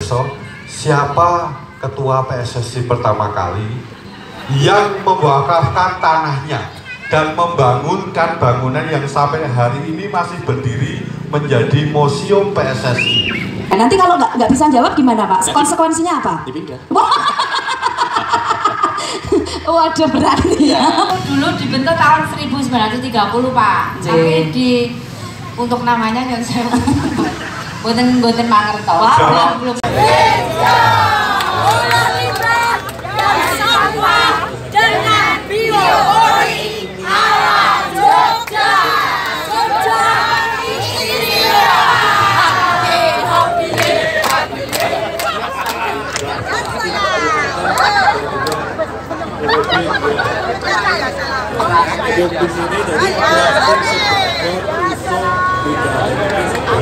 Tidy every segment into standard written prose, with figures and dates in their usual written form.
besok siapa ketua PSSI pertama kali yang mewakafkan tanahnya dan membangunkan bangunan yang sampai hari ini masih berdiri menjadi museum PSSI. Nanti kalau nggak bisa jawab gimana Pak? Konsekuensinya apa? Dipindah. Waduh berarti ya. Dulu dibentuk tahun 1930 Pak. Tapi untuk namanya yang saya boten mangerto. Belum. Dengan biopori ala Jogja, Jogja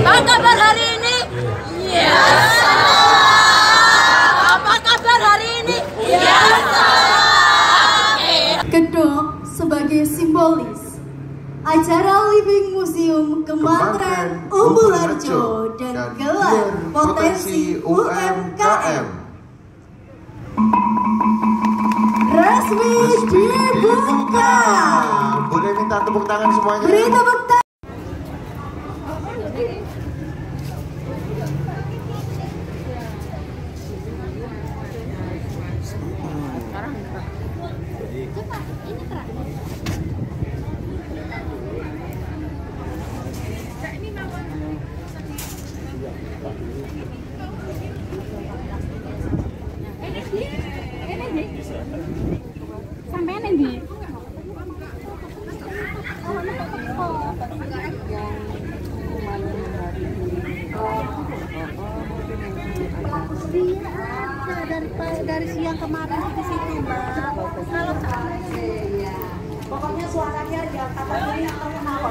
apa kabar hari ini? Ya. Apa kabar hari ini? Ya. Kedok sebagai simbolis acara Living Museum Kementerian Umbul Harjo dan gelar potensi UMKM resmi dibuka. Boleh minta tepuk tangan semuanya? Beri tepuk tangan. sampai nanti. Dari siang kemarin di situ Mbak. Kalau pokoknya suaranya yang kata ini kenapa?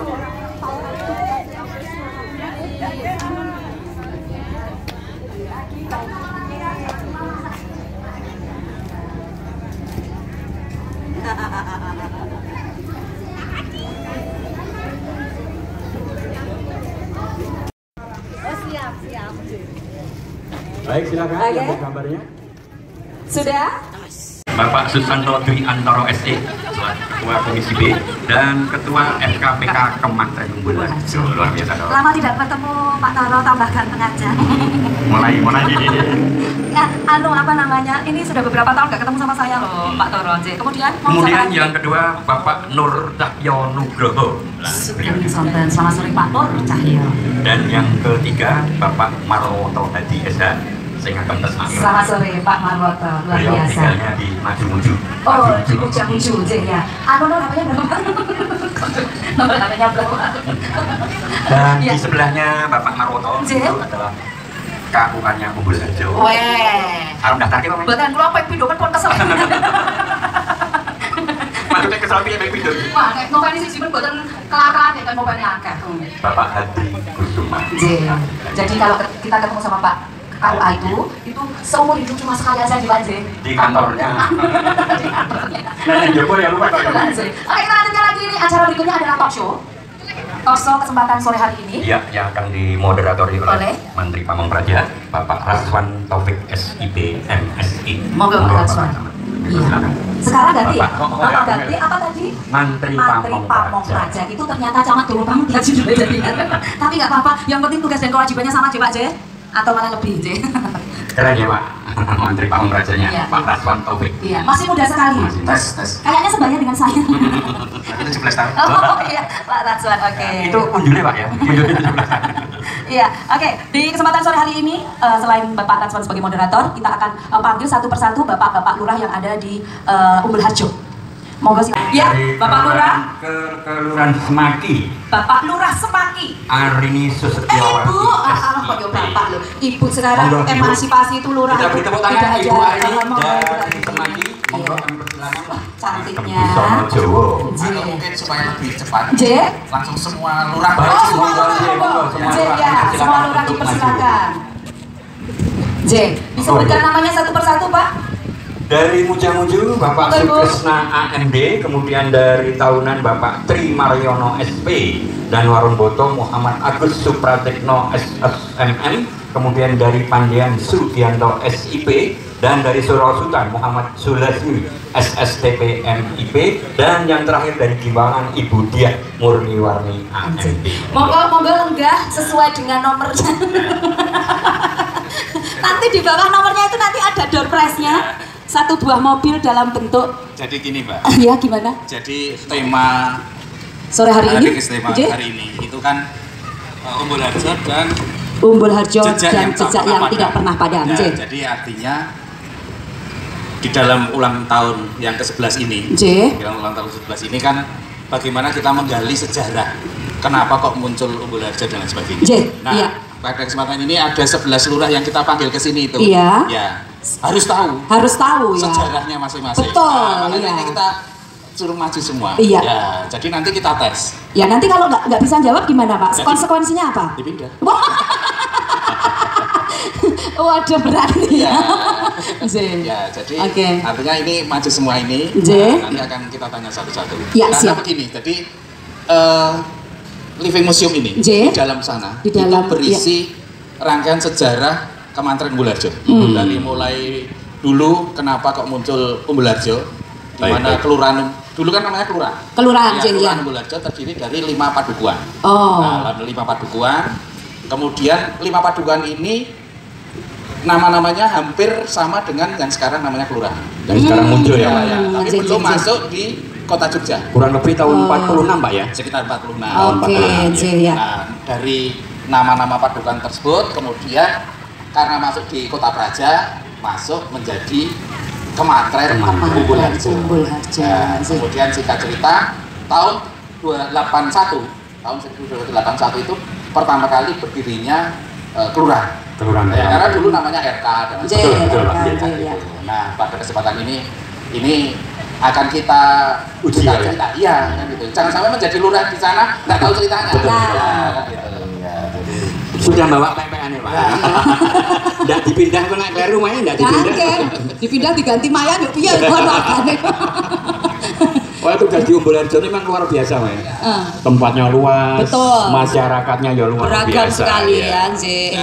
Oh siap. Baik, silakan. Oke. Yang gambarnya. Sudah? Bapak Susanto Dwi Antoro SE, Ketua Komisi B dan Ketua FKPK Kementerian Umbul Harjo. Luar biasa dong. Lama tidak bertemu Pak Toro, tambah ganteng aja. Mulai Ya, apa namanya? Ini sudah beberapa tahun nggak ketemu sama saya loh, Pak Toro. Kemudian yang kedua Bapak Nur Cahyo Nugroho. Selamat sore Pak Nur Cahyo. Dan yang ketiga Bapak Marwoto Hadi SH. Selamat sore Pak Marwoto, luar Beliau biasa. tinggalnya di Maju-Muju. Oh, di Muju ya. Namanya berapa? Namanya berapa? Dan Ya. di sebelahnya Bapak Marwoto itu adalah KUA-nya Umbul Harjo. Weh. Arep daftar ki, Pak? Buatan kula pek pindho kan pun kesel. Maksudnya kesel piye mek pindho? Wah, nek ngopeni siji men buatan kelar-kelar kan ngopeni akeh. Bapak Hadi Kusuma. Jadi kalau kita ketemu sama Pak KUA itu seumur hidup cuma sekali aja di Pak J. Di kantornya. Di kantornya. Nah, yang Joko ya lupa kalau Oke, kita lanjutkan lagi ini. Acara berikutnya adalah talk show. Talk show kesempatan sore hari ini. Iya, yang akan dimoderatori oleh Oleh Menteri Pamong Praja, Bapak Raswan Taufik SIP MSI. Monggo Pak Raswan. Iya. Sekarang ganti ya? Bapak. Bapak ganti apa tadi? Menteri Pamong Praja. Itu ternyata camat dulu banget ya judulnya jadi. Tapi nggak apa-apa. Yang penting tugas dan kewajibannya sama aja Pak J. Atau malah lebih J. Keren ya Pak, Menteri Pamong Prajanya, Iya. Pak Raswan Taufik. Iya, masih muda sekali. Tes. Kayaknya sebaya dengan saya. Aku 17 tahun. Oh iya, Pak Raswan, oke. Itu unjulnya Pak ya, unjulnya 17 tahun. Iya, oke. Di kesempatan sore hari ini, selain Bapak Raswan sebagai moderator, kita akan panggil satu persatu bapak-bapak lurah yang ada di Umbul Harjo. Monggo silakan. Ya, Bapak Lurah. Ke Kelurahan Semaki. Bapak Lurah Semaki. Arini Susetyawati. Ibu, kok yo Bapak lo. Ibu sekarang Monggo, Ibu. emansipasi itu lurah. Kita beri tepuk tangan Ibu Arini dari Semaki. Monggo Iya. kami persilakan. Cantiknya. Sono Jowo. Atau mungkin supaya lebih cepat J. langsung semua lurah Baik, Oh, semua Monggo, lurah, J, monggo. semua J, lurah. ya, Silakan semua lurah untuk dipersilakan. J, disebutkan namanya satu persatu Pak. Dari Muja-Muju Bapak Betul, Bu. Sukresna AMD, kemudian dari Tahunan Bapak Tri Mariono SP, dan Warung Boto Muhammad Agus Supratekno SSMM, kemudian dari Pandian Sugianto SIP, dan dari Surasultan Muhammad Sulasmi SSTP MIP, dan yang terakhir dari Giwangan Ibu Diah Murniwarni AMP. Monggo lenggah sesuai dengan nomornya. Nanti di bawah nomornya itu nanti ada door prize-nya. Satu buah mobil dalam bentuk. Jadi gini Mbak. Iya gimana? Jadi tema Sore hari ini. Hari ini itu kan Umbul Harjo dan Umbul Harjo dan jejak yang tidak pernah padam. Nah, jadi artinya di dalam ulang tahun yang ke-11 ini, dalam ulang tahun ke-11 ini kan bagaimana kita menggali sejarah kenapa kok muncul Umbul Harjo dan lain sebagainya. Nah, pada kesempatan ini ada 11 lurah yang kita panggil ke sini itu. Iya. Ya, harus tahu ya sejarahnya masing-masing. Betul. Nah, makanya ini kita suruh maju semua. Iya. Ya, jadi nanti kita tes. Ya, nanti kalau nggak bisa jawab gimana Pak? Konsekuensinya apa? Dipindah. Waduh, berani ya. Ya, jadi artinya ini maju semua ini. Nanti akan kita tanya satu-satu. Ya, karena begini, jadi Living Museum ini di dalam sana itu berisi rangkaian sejarah Kemantren Umbul Harjo. Dari mulai dulu kenapa kok muncul Umbul Harjo, di mana kelurahan dulu kan namanya kelurahan. Kelurahan Umbul Harjo terdiri dari 5 padukuhan. Nah, 5 padukuhan. Kemudian 5 padukuhan ini nama-namanya hampir sama dengan yang sekarang namanya kelurahan. Yang sekarang muncul ya, Pak ya. Tapi belum masuk di Kota Jogja. Kurang lebih tahun 46 Pak ya? Sekitar 46. Nah, dari nama-nama padukan tersebut kemudian karena masuk di Kota Praja masuk menjadi Kemantren Umbul Harjo. Kemudian singkat cerita tahun 281 itu pertama kali berdirinya kelurahan. Karena dulu namanya RK dan sebagainya. Nah, pada kesempatan ini akan kita uji cerita. Iya, kan gitu. Jangan sampai menjadi lurah di sana nggak tahu ceritanya. Sudah bawa PPN ya Pak. Nggak dipindah ke naik ke rumahnya, nggak dipindah. Dipindah diganti Maya yuk piye Oh, tugas di Umbul Harjo ini memang luar biasa Pak. Tempatnya luas, masyarakatnya ya luar beragam biasa. Sekali ya,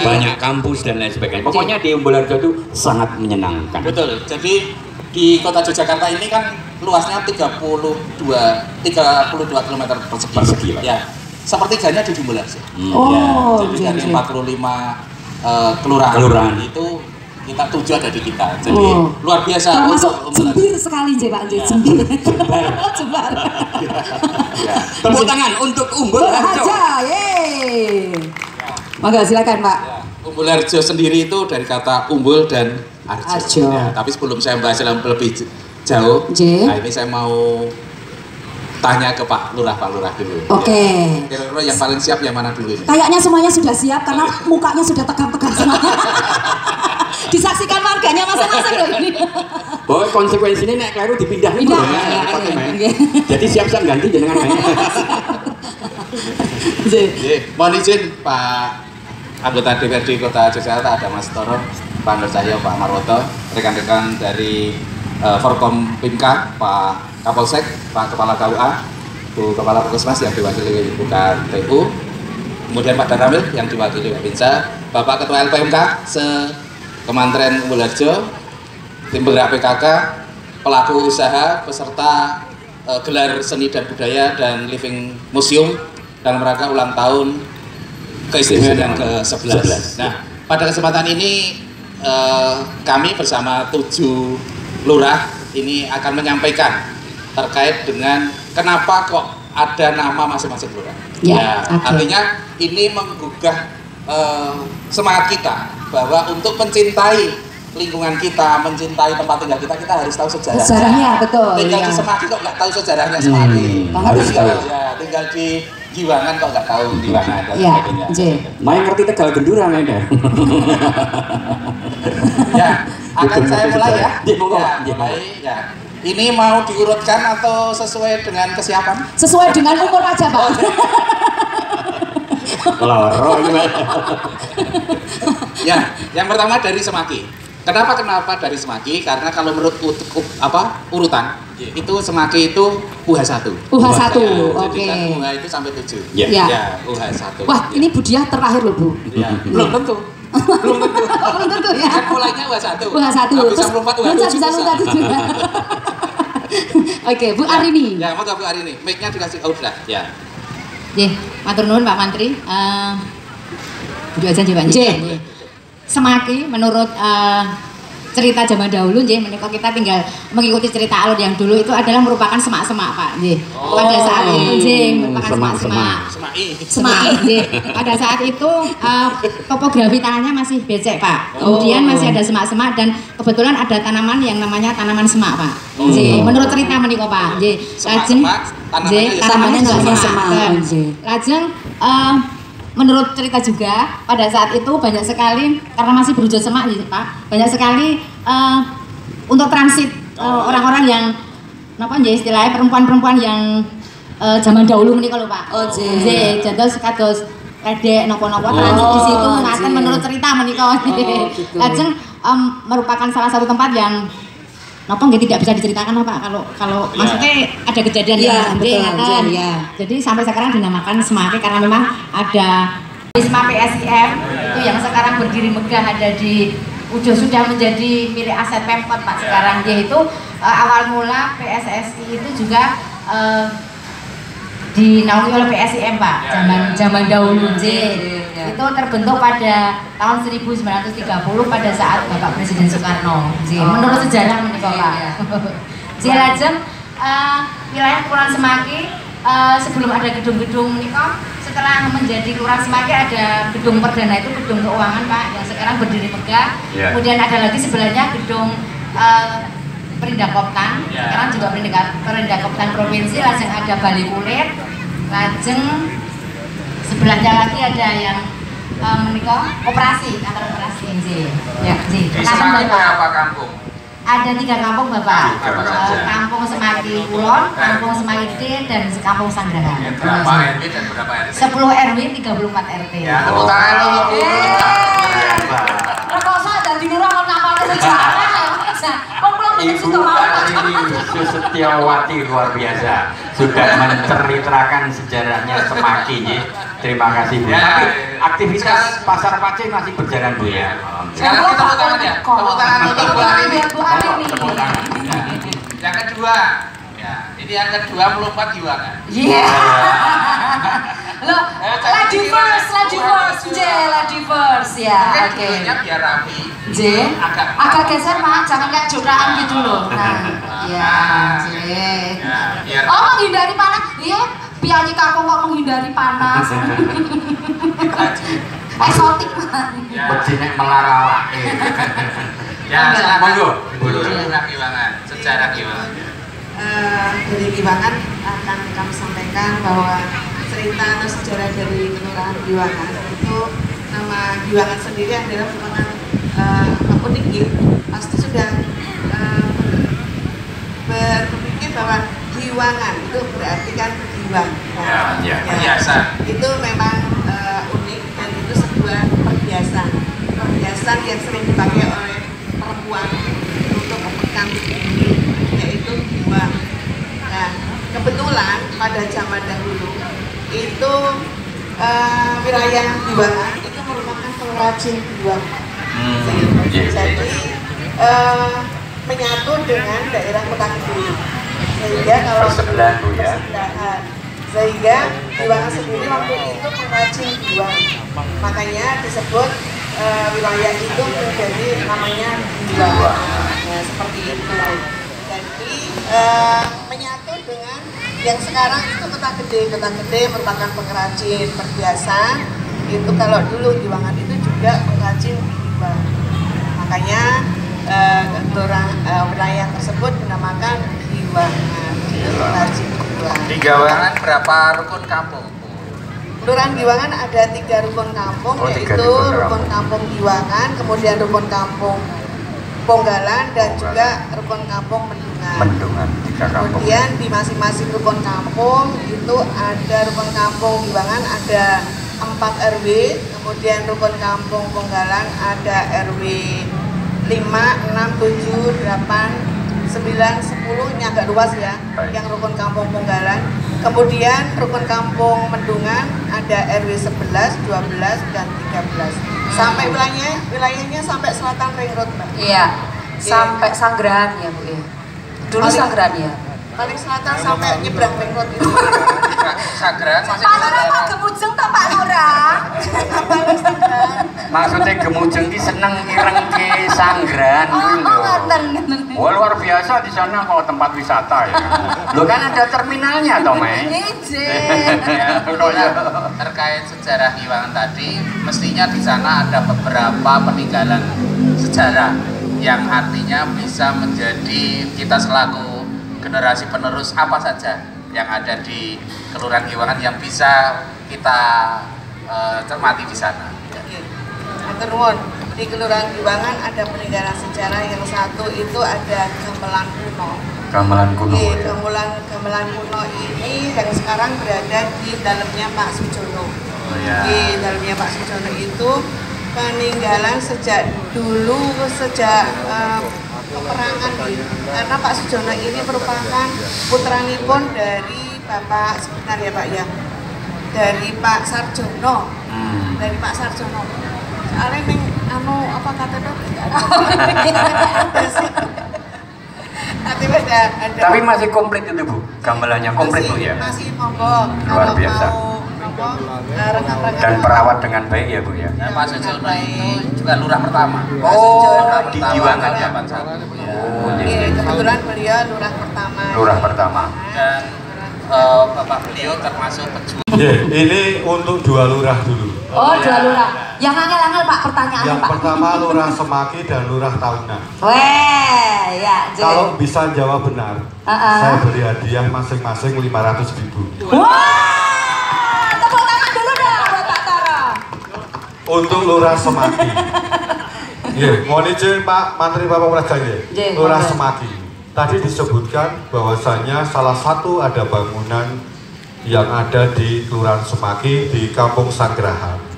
banyak kampus dan lain sebagainya. Pokoknya di Umbul Harjo itu sangat menyenangkan. Betul. Jadi di Kota Yogyakarta ini kan luasnya 32 km persegi. Ya, sepertiganya di Umbul Harjo. Jadi dari 45 kelurahan itu kita 7 ada di kita, jadi luar biasa. Termasuk jembir sekali Pak, jembir. Jembar. Tepuk tangan untuk Umbul Harjo. Monggo silakan Pak. Umbul Harjo sendiri itu dari kata umbul dan harjo. Tapi sebelum saya bahas lebih jauh, nah ini saya mau tanya ke Pak Lurah dulu. Kira-kira yang paling siap yang mana dulu ini? Kayaknya semuanya sudah siap karena mukanya sudah tegang-tegang semuanya. Disaksikan warganya masing-masing loh ini. Bahwa konsekuensinya nek kleru dipindah nih. Jadi siap-siap ganti jenengan. Mohon izin Pak anggota DPRD Kota Yogyakarta, ada Mas Toro, Pak Nur Cahyo, Pak Marwoto, rekan-rekan dari Forkom Pimka, Pak Kapolsek, Pak Kepala KUA, Bu Kepala Puskesmas yang diwakili Ibu KTU, kemudian Pak Daramil yang diwakili Pak Binsa, Bapak Ketua LPMK Kemantren Umbul Harjo, tim penggerak PKK, pelaku usaha, peserta gelar seni dan budaya dan Living Museum dalam rangka ulang tahun keistimewaan yang ke-11. Nah, pada kesempatan ini kami bersama 7 lurah ini akan menyampaikan terkait dengan kenapa kok ada nama masing-masing lurah. Artinya ini menggugah semangat kita bahwa untuk mencintai lingkungan kita, mencintai tempat tinggal kita harus tahu sejarahnya. Sejarahnya betul. Tinggal di Semaki kok nggak tahu sejarahnya Semaki. Harus tahu. Tinggal di Giwangan kok nggak tahu Giwangan dan sebagainya. Main ngerti Tegal Gendura main deh. Akan saya mulai ya. Ini mau diurutkan atau sesuai dengan kesiapan? Sesuai dengan umur aja Pak. Loro yang pertama dari Semaki. Kenapa dari Semaki? Karena kalau menurut urutan itu Semaki itu UH1. UH1, Jadi kan UH itu sampai 7. UH1. Wah, ini Bu Diah terakhir loh Bu. Belum tentu. Belum tentu. Belum tentu ya. Kan mulainya U1. U1. Bisa melompat U7 bisa lompat juga. Oke, Bu Arini. Ya, monggo Bu Arini. Mic-nya dikasih sudah. Ya. Nggih, matur nuwun Pak Mantri. Duduk aja nggih Pak. Nggih. Semaki menurut cerita zaman dahulu nggih, menika kita tinggal mengikuti cerita alur yang dulu itu adalah merupakan semak-semak Pak nggih. Pada saat itu nggih merupakan semak-semak. Semaki nggih. Pada saat itu topografi tanahnya masih becek Pak. Kemudian masih ada semak-semak dan kebetulan ada tanaman yang namanya tanaman semak Pak. Nggih, menurut cerita menika Pak. Nggih. Lajeng nggih, tanamannya juga semak. Lajeng menurut cerita juga pada saat itu banyak sekali karena masih berwujud semak gitu Pak, banyak sekali untuk transit orang-orang yang napa nggih istilahnya perempuan-perempuan yang zaman dahulu menika lho Pak. Oh nggih, jatuh kados redek napa-napa transit di situ ngaten menurut cerita menika. Lajeng merupakan salah satu tempat yang napa nggih tidak bisa diceritakan Pak kalau maksudnya ada kejadian yang ngaten. Jadi sampai sekarang dinamakan Semaki karena memang ada Wisma PSIM itu yang sekarang berdiri megah ada di sudah menjadi milik aset Pemkot Pak sekarang, yaitu awal mula PSSI itu juga dinaungi oleh PSIM Pak zaman dahulu itu terbentuk pada tahun 1930 pada saat Bapak Presiden Soekarno. Menurut sejarah menika Pak. Lajeng wilayah Kelurahan Semaki sebelum ada gedung-gedung menika, setelah menjadi Kelurahan Semaki ada gedung perdana itu gedung keuangan Pak yang sekarang berdiri megah. Kemudian ada lagi sebelahnya gedung Perindakoptan, sekarang juga Perindakoptan Provinsi. Lajeng ada Balai Kulit, lajeng sebelahnya lagi ada yang menikah operasi, kantor operasi nggih. Ya, nggih. Apa kampung? Ada 3 kampung Bapak. Kampung Semaki Kulon, Kampung Semaki Gede, dan Kampung Sanggraha. Berapa RW dan berapa RT? 10 RW, 34 RT. Ya, tepuk tangan dulu. Rekoso dadi lurah kok ngapalke sejarah. Ibu Arini Sustiawati luar biasa sudah menceritakan sejarahnya Semaki. Terima kasih Bu. Tapi aktivitas Pasar Pacé masih berjalan Bu ya. Sekarang kita tepuk tangan ya. Tepuk tangan untuk Bu Arini. Tepuk tangan. Yang kedua, ya, ini yang kedua melompat Giwangan. Iya. Loh, lagi first ya. Oke. Biar rapi. J, agak geser Pak, jangan kayak jokraan gitu loh. Nah, ya, J. Oh, menghindari panas. Iya, pianyi kakung kok menghindari panas. Eksotik Pak. Begini melarawak. Ya, monggo. Giwangan, sejarah Giwangan. Dari Giwangan akan kami sampaikan bahwa cerita atau sejarah dari Kelurahan Giwangan itu, nama Giwangan sendiri adalah merupakan unik, pasti sudah berpikir bahwa Giwangan itu berarti kan giwang. Itu memang unik dan itu sebuah perhiasan yang sering dipakai oleh perempuan untuk memegang tinggi, yaitu giwang. Nah, kebetulan pada zaman dahulu itu wilayah Giwangan itu merupakan pengrajin giwang. Jadi menyatu dengan daerah Kota Gede, sehingga kalau persebelahan Bu ya. Sehingga Giwangan sendiri waktu itu pengrajin giwang, makanya disebut wilayah itu menjadi namanya Giwangan. Nah, seperti itu. Jadi menyatu dengan yang sekarang itu Kota Gede. Kota Gede merupakan pengrajin perhiasan. Itu kalau dulu Giwangan itu juga pengrajin giwang. Makanya wilayah tersebut dinamakan Giwangan. Pengrajin giwang. Di Giwangan berapa rukun kampung? Kelurahan Giwangan ada 3 rukun kampung, yaitu rukun kampung Giwangan, kemudian rukun kampung Ponggalan, dan juga rukun kampung Mendungan. Kemudian di masing-masing rukun kampung itu ada rukun kampung Giwangan ada 4 RW, kemudian rukun kampung Ponggalan ada RW 5, 6, 7, 8, 9, 10, ini agak luas ya. Yang rukun kampung Ponggalan. Kemudian rukun kampung Mendungan ada RW 11, 12, dan 13. Sampai wilayahnya sampai selatan Ring Road, Mbak. Iya. Sampai Sanggrahan ya, Bu ya. Dulu Sanggrahan ya. Paling selatan sampai nyebrang Ring Road itu. Sanggrahan masih Pak Lurah kok gemujeng to Pak Lurah? maksudnya gemujeng ki seneng ireng ke Sanggrahan kuwi lho. Wah, luar biasa di sana kalau tempat wisata ya. Lo kan ada terminalnya toh, Mei. Terkait sejarah Giwangan tadi, mestinya di sana ada beberapa peninggalan sejarah yang artinya bisa menjadi kita selaku generasi penerus apa saja yang ada di Kelurahan Giwangan yang bisa kita cermati di sana. Matur nuwun. Di Kelurahan Giwangan ada peninggalan sejarah yang satu itu ada gamelan kuno. Gamelan kuno. Gamelan kuno ini yang sekarang berada di dalamnya Pak Sujono. Oh, ya. Di dalamnya Pak Sujono itu peninggalan sejak dulu, sejak peperangan karena Pak Sujono ini merupakan putranipun dari Bapak sebentar ya Pak ya, dari Pak Sarjono, dari Pak Sarjono. Soalnya neng apa kata dok? Ada. Tapi masih komplit itu Bu, gamelannya komplit Bu ya. Masih monggo. Luar biasa. Dan perawat dengan baik ya Bu ya. Pak Sujono itu juga lurah pertama. Oh, di Giwangan ya. Kebetulan beliau lurah pertama. Lurah pertama. Dan Bapak beliau termasuk pejuang. Ini untuk dua lurah dulu. Oh, dua lurah. Yang angel-angel Pak pertanyaan Yang Pak. pertama Lurah Semaki dan Lurah Tahunan. Weh, ya. Kalau bisa jawab benar, saya beri hadiah masing-masing 500.000. Wah, tepuk tangan dulu dong buat Pak Tara. Untuk Lurah Semaki. Mohon izin Pak Menteri Bapak Praja nggih. Lurah Semaki. Tadi disebutkan bahwasanya salah satu ada bangunan yang ada di Kelurahan Semaki di Kampung Sanggrahan.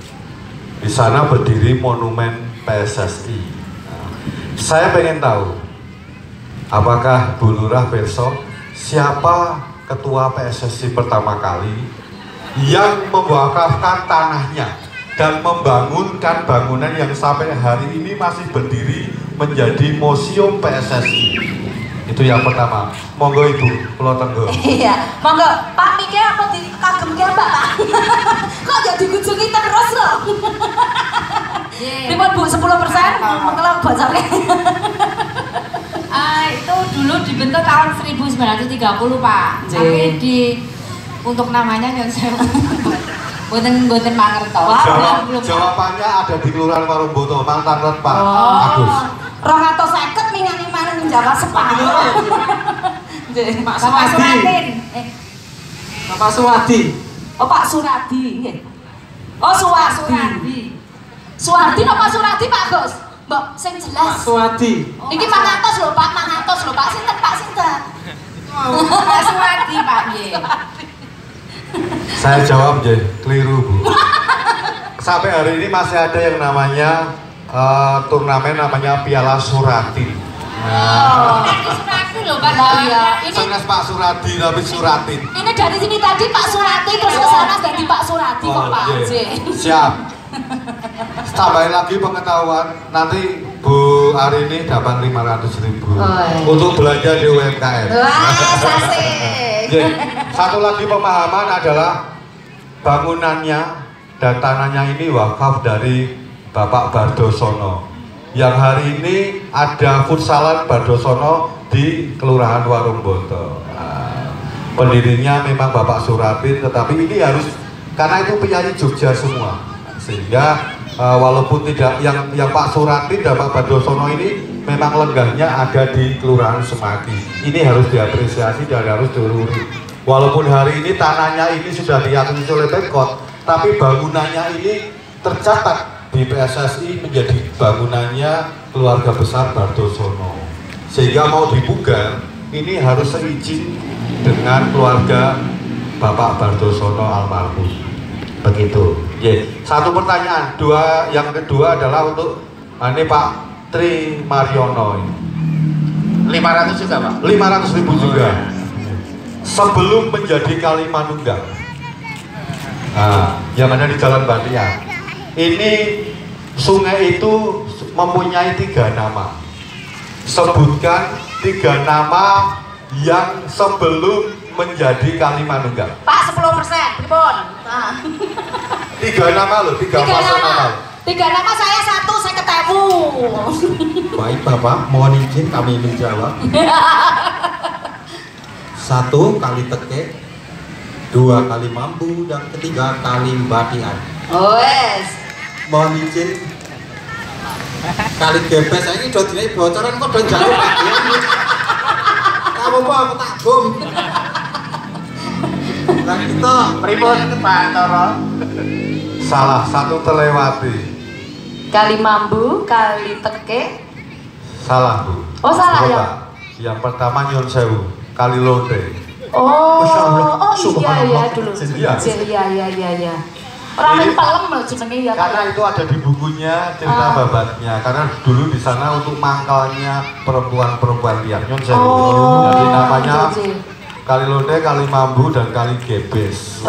Di sana berdiri monumen PSSI. Nah, saya pengen tahu, apakah Bu Lurah besok siapa ketua PSSI pertama kali yang mewakafkan tanahnya dan membangunkan bangunan yang sampai hari ini masih berdiri menjadi museum PSSI. Itu yang pertama. Monggo Ibu, kula tenggo. Iya, monggo Pak Mike apa dikagemke Mbak Pak? Kok ya dikunjungi terus loh. Pripun Bu 10% mengelak bocornya. Itu dulu dibentuk tahun 1930 Pak. Tapi untuk namanya yang saya boten mangerto. Jawabannya ada di Kelurahan Warungboto, mantan Pak Agus. 250 mingane maneh menjawab separuh. Pak Suwadin. Bapak Suwadi. Oh Pak Suradi nggih. Oh Suwardi. Suwardi napa Suradi Pak Gus? Mbok sing jelas. Pak Suwadi. Iki 400 lho Pak, 400 lho Pak. Sinten Pak sinten? Pak Suwadi Pak nggih. Saya jawab nggih, keliru Bu. Sampai hari ini masih ada yang namanya turnamen namanya Piala Surati. Surati loh Pak. Iya, ini Senes Pak Suradi tapi Suratin. ini dari sini tadi Pak Surati terus ke sana jadi Pak Surati kok Pak. Siap. Tambahin lagi pengetahuan, nanti Bu Arini dapat 500.000 untuk belanja di UMKM. Wah, asik. Satu lagi pemahaman adalah bangunannya dan tanahnya ini wakaf dari Bapak Bardosono yang hari ini ada futsalan Bardosono di Kelurahan Warungboto. Pendirinya memang Bapak Suratin, tetapi ini harus karena itu penyanyi Jogja semua, sehingga walaupun tidak yang Pak Suratin dan Pak Bardosono ini memang lenggahnya ada di Kelurahan Semaki. Ini harus diapresiasi dan harus diurus. Walaupun hari ini tanahnya ini sudah diakui oleh Pemkot, tapi bangunannya ini tercatat di PSSI menjadi bangunannya keluarga besar Bardosono, sehingga mau dibuka ini harus seizin dengan keluarga Bapak Bardosono almarhum. Begitu. Satu pertanyaan, yang kedua adalah untuk ini Pak Tri Mariono. 500 juga Pak? 500.000 juga. Sebelum menjadi Kalimanunggal, yang ada di Jalan Bantian. Ini sungai itu mempunyai 3 nama. Sebutkan 3 nama yang sebelum menjadi kali manunggal. Pak 10%, pripun? 3 nama loh, 3 nama. 3 nama saya 1, saya ketemu. Baik Bapak, mohon izin kami menjawab. 1 kali teke, 2 kali mampu, dan 3 kali batian. Oh yes. Mohon izin kali gebes ini udah dinai bocoran kok udah jauh kamu apa aku tak bom nah kita Pripun Pak Toro? Salah satu terlewati. Kali mambu, kali teke. Salah Bu. Oh salah ya. Yang pertama Nyon Sewu, kali Londe. Oh, oh Subhanallah. iya dulu. Iya. Iya. Orang main pelem loh jenenge ya. Karena itu ada di bukunya cerita babatnya. Karena dulu di sana untuk mangkalnya perempuan-perempuan liar Nyon Sewu. Jadi namanya kali Londe, kali Mambu, dan kali Gebes.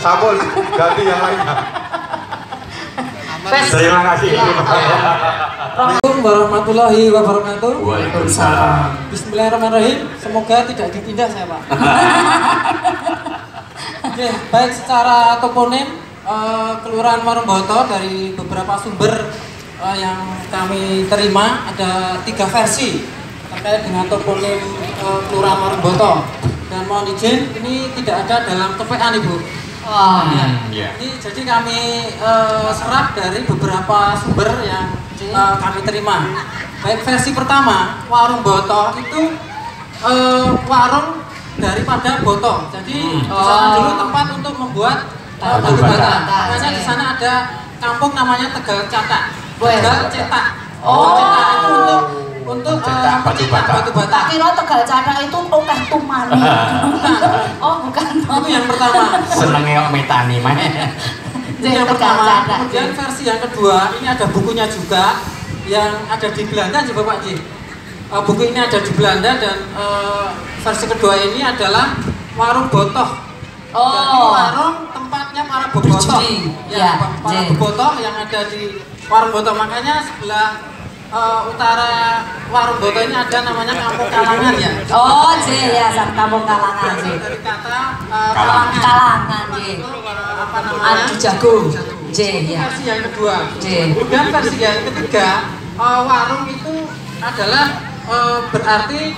Sabun ganti yang lainnya. Terima kasih. Assalamualaikum warahmatullahi wabarakatuh. Waalaikumsalam. Bismillahirrahmanirrahim. Semoga tidak ditindak saya Pak. Oke, baik secara toponim Kelurahan Warungboto dari beberapa sumber yang kami terima ada 3 versi terkait dengan toponim Kelurahan Warungboto. Dan mohon izin ini tidak ada dalam TPA Ibu. Ini jadi kami serap dari beberapa sumber yang kami terima. Baik versi pertama, Warungboto itu warung daripada boto. Jadi di sana dulu tempat untuk membuat batu bata. Makanya di sana ada kampung namanya Tegal Catak. Tegal Cetak. Cetak itu untuk batu bata. Kira Tegal Catak itu okeh tumani. Oh bukan. Itu yang pertama. Senengnya metani mah. Yang pertama. Kemudian versi yang kedua ini ada bukunya juga yang ada di Belanda juga Pak Ji. Buku ini ada di Belanda dan versi kedua ini adalah warung botoh. Jadi warung tempatnya para bobotoh. Ya, para bobotoh yang ada di warung botoh. Makanya sebelah utara warung botoh ini ada namanya Kampung Kalangan ya. Oh, ya, Kampung Kalangan. Dari kata Kalangan, apa namanya? Adu jagung. Ya. Versi yang kedua. Kemudian versi yang ketiga, warung itu adalah berarti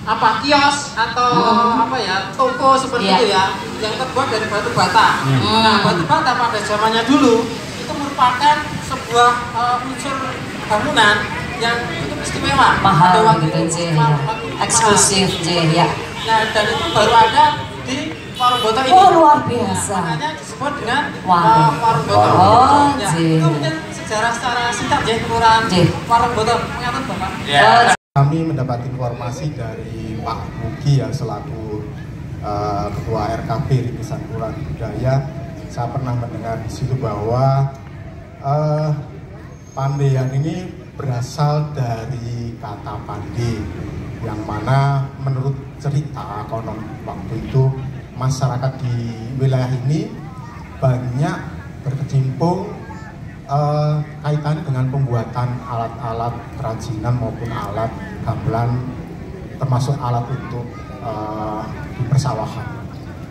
apa kios atau apa ya toko seperti itu ya yang terbuat dari batu bata. Nah batu bata pada zamannya dulu itu merupakan sebuah unsur bangunan yang cukup istimewa, mahal gitu eksklusif ya. Nah dan itu baru ada di Warungboto ini. Oh luar biasa. Makanya disebut dengan Warungboto. Ya, itu mungkin sejarah secara singkat ya Kelurahan Warungboto. Mengatur Bapak. Kami mendapat informasi dari Pak Mugi yang selaku Ketua RKP Rintisan Kelurahan Budaya. Saya pernah mendengar di situ bahwa pandaian ini berasal dari kata pandai, yang mana menurut cerita konon waktu itu masyarakat di wilayah ini banyak berkecimpung kaitannya dengan pembuatan alat-alat kerajinan maupun alat gamelan, termasuk alat untuk di persawahan.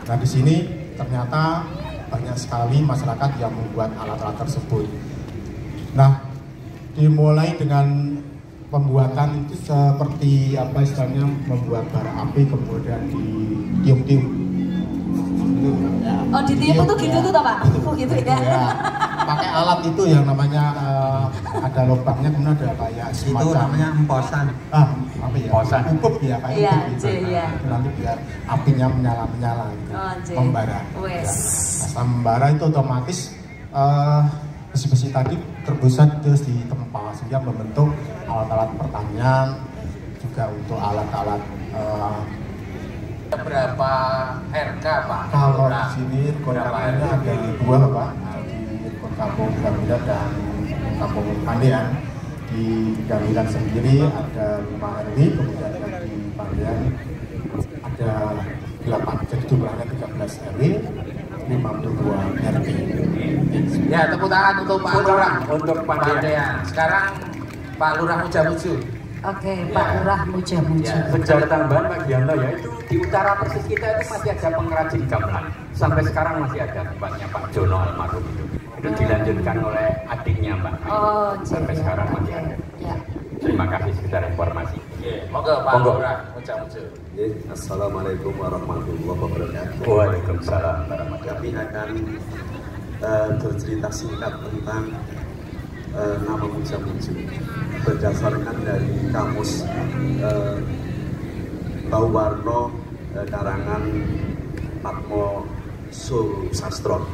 Nah di sini ternyata banyak sekali masyarakat yang membuat alat-alat tersebut. Nah dimulai dengan pembuatan itu seperti apa istilahnya, membuat bara api kemudian ditiup-tiup. Oh ditiup itu gitu tuh Pak? Gitu ya. Pakai alat itu yang namanya ada lubangnya, kemudian ada kayak semacam itu namanya emposan. Apa ya? Emposan. Ukup ya kayak gitu. Itu nanti biar apinya menyala gitu. Membara. Ya. Setelah membara itu otomatis besi-besi tadi terbuat terus ditempa sehingga membentuk alat-alat pertanian, juga untuk alat-alat berapa RK Pak? Kalau di sini kontraktornya ada 2 Pak, di Kampung Gamilan dan Kampung Pandean. Di Gamilan sendiri ada 5 RW, kemudian di Pandean ada 8, jadi jumlahnya 13 RW. 52 RT. Ya, tepuk tangan untuk Pak Lurah untuk Pandean. Sekarang Pak Lurah Mujamuju. Oke, Pak Lurah Mujamuju. Ya, sejarah tambahan Pak Gianto ya, itu di utara persis kita itu masih ada pengrajin gamelan. Sampai sekarang masih ada tempatnya Pak Jono almarhum itu. Itu dilanjutkan oleh adiknya Mbak. Oh, sampai sekarang masih ada. Ya. Terima kasih sekitar informasi. Monggo Pak Lurah Mujamuju. Assalamualaikum warahmatullahi wabarakatuh. Waalaikumsalam warahmatullahi Kami akan bercerita singkat tentang nama Mujamuju berdasarkan dari kamus Bauwarno karangan Patmo Sastro.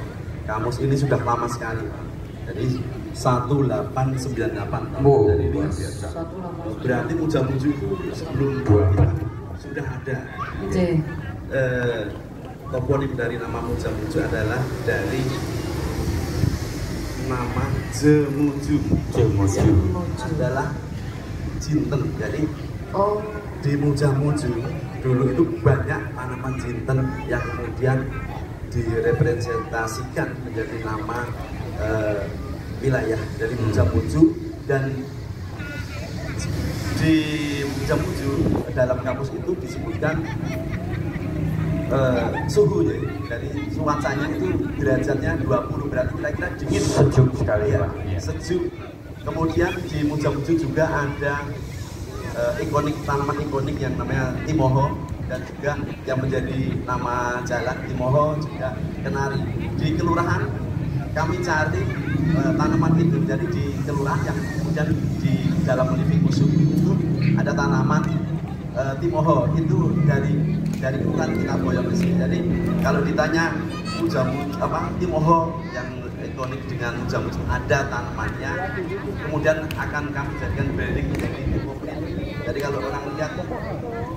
Kamus ini sudah lama sekali, jadi 1898 tahun. Jadi luar biasa. Berarti Mujamuju itu sebelum sudah ada. Toponim dari nama Mujamuju adalah dari nama Jemuju. Jemuju adalah jinten. Jadi di Mujamuju dulu itu banyak tanaman jinten yang kemudian direpresentasikan menjadi nama wilayah dari Mujamuju. Dan di Mujamuju dalam kamus itu disebutkan suhunya, dari cuacanya itu derajatnya 20, berarti kira-kira dingin, sejuk sekali ya, sejuk. Kemudian di Mujamuju juga ada tanaman ikonik yang namanya Timoho, dan juga yang menjadi nama jalan Timoho juga Kenari. Di kelurahan kami cari tanaman itu, jadi di kelurahan yang kemudian di dalam living museum itu ada tanaman Timoho, itu dari kelurahan kita Boyong di sini. Jadi kalau ditanya Timoho yang ikonik dengan Mujamuju, ada tanamannya, kemudian akan kami jadikan branding menjadi Timoho. Jadi kalau orang lihat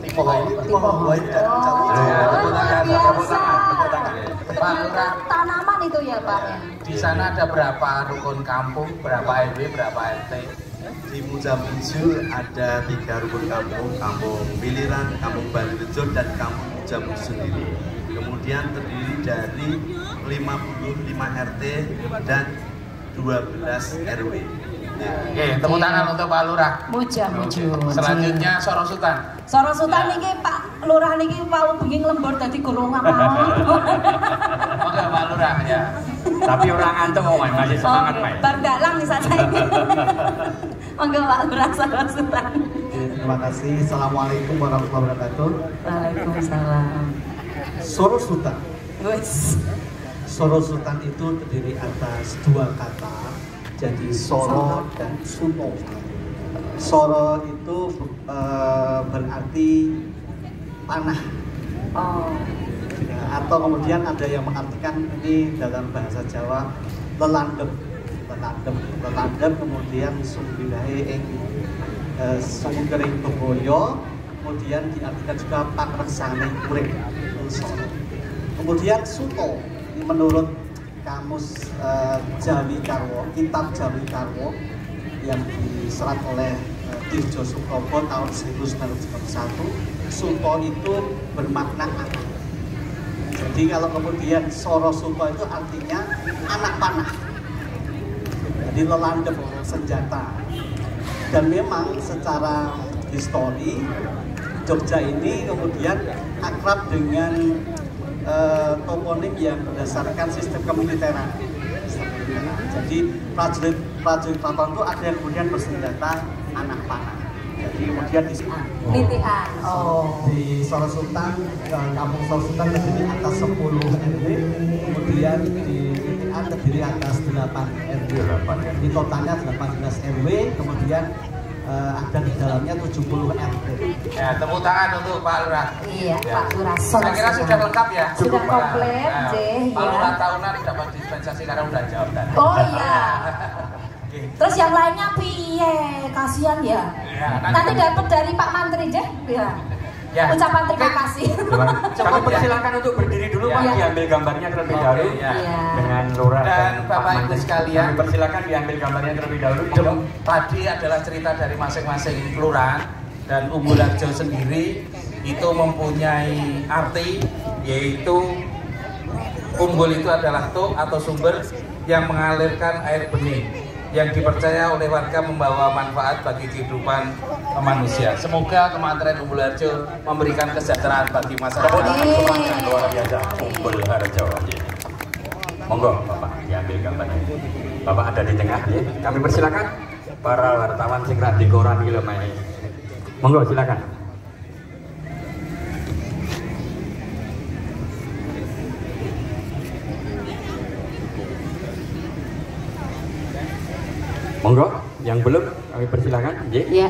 Timoho ini dari Mujamuju. Pak Lurah, tanaman itu ya Pak. Di sana ada berapa rukun kampung, berapa RW, berapa RT? Di Mujamuju ada 3 rukun kampung, Kampung Biliran, Kampung Balirejo, dan Kampung Mujamuju sendiri. Kemudian terdiri dari 55 RT dan 12 RW. Oke, tepuk tangan untuk Pak Lurah Mujamuju. Selanjutnya Soro Sultan. Soro Sultan niki Pak Lurah niki mau bikin lembur dadi guru ngapal. Oke, Pak Lurah ya. Tapi orang antum masih semangat Pak. Berdalang nih saja ini. Monggo Pak Lurah Soro Sultan. Terima kasih. Assalamualaikum warahmatullahi wabarakatuh. Waalaikumsalam. Soro Sultan. Wes. Soro Sultan itu terdiri atas 2 kata, jadi Soro dan Suto. Soro itu berarti panah. Ya, atau kemudian ada yang mengartikan ini dalam bahasa Jawa lelandep. Lelandep kemudian sumbilahe ing sumgering beboyo, kemudian diartikan juga pangresane urip. Soro. Kemudian Suto, ini menurut kamus Jawi Karwo, kitab Jawi Karwo yang diserat oleh Tirjo Sutopo tahun 1991, Suto itu bermakna anak. Jadi kalau kemudian Soro Suto itu artinya anak panah. Jadi lelandep, senjata. Dan memang secara histori Jogja ini kemudian akrab dengan toponim yang berdasarkan sistem kemiliteran. Jadi prajurit keraton itu ada yang kemudian bersenjata anak panah. Jadi kemudian di Litian. di Soro Sultan, kampung Soro Sultan terdiri atas 10 RW, kemudian di Litian terdiri atas 8 RW. Di totalnya 18 RW, kemudian ada di dalamnya 70 RT. Ya, tepuk tangan untuk Pak Lurah. Iya, Ya. Pak Lurah. Saya kira sudah lengkap ya. Sudah komplit, Pak Lurah tahunan dapat dispensasi karena udah jawab tadi. Oh iya. Terus yang lainnya piye? Kasihan ya. Nanti dapat dari Pak Mantri je. Ya. Ucapan terima kasih. Kami persilakan untuk berdiri dulu Pak, diambil gambarnya terlebih dahulu dengan Lurah dan Bapak Ibu sekalian. Kami persilakan diambil gambarnya terlebih dahulu. Tadi adalah cerita dari masing-masing kelurahan, dan Umbul Harjo sendiri itu mempunyai arti, yaitu Umbul itu adalah tok atau sumber yang mengalirkan air bening yang dipercaya oleh warga membawa manfaat bagi kehidupan manusia. Semoga Kemantren Umbul Harjo memberikan kesejahteraan bagi masyarakat. Yang luar biasa Umbul Harjo. Monggo Bapak diambil gambarnya. Bapak ada di tengah ya. Kami persilakan para wartawan sing ra di koran iki lho Mas. Monggo silakan. Monggo, yang belum kami persilakan, ya.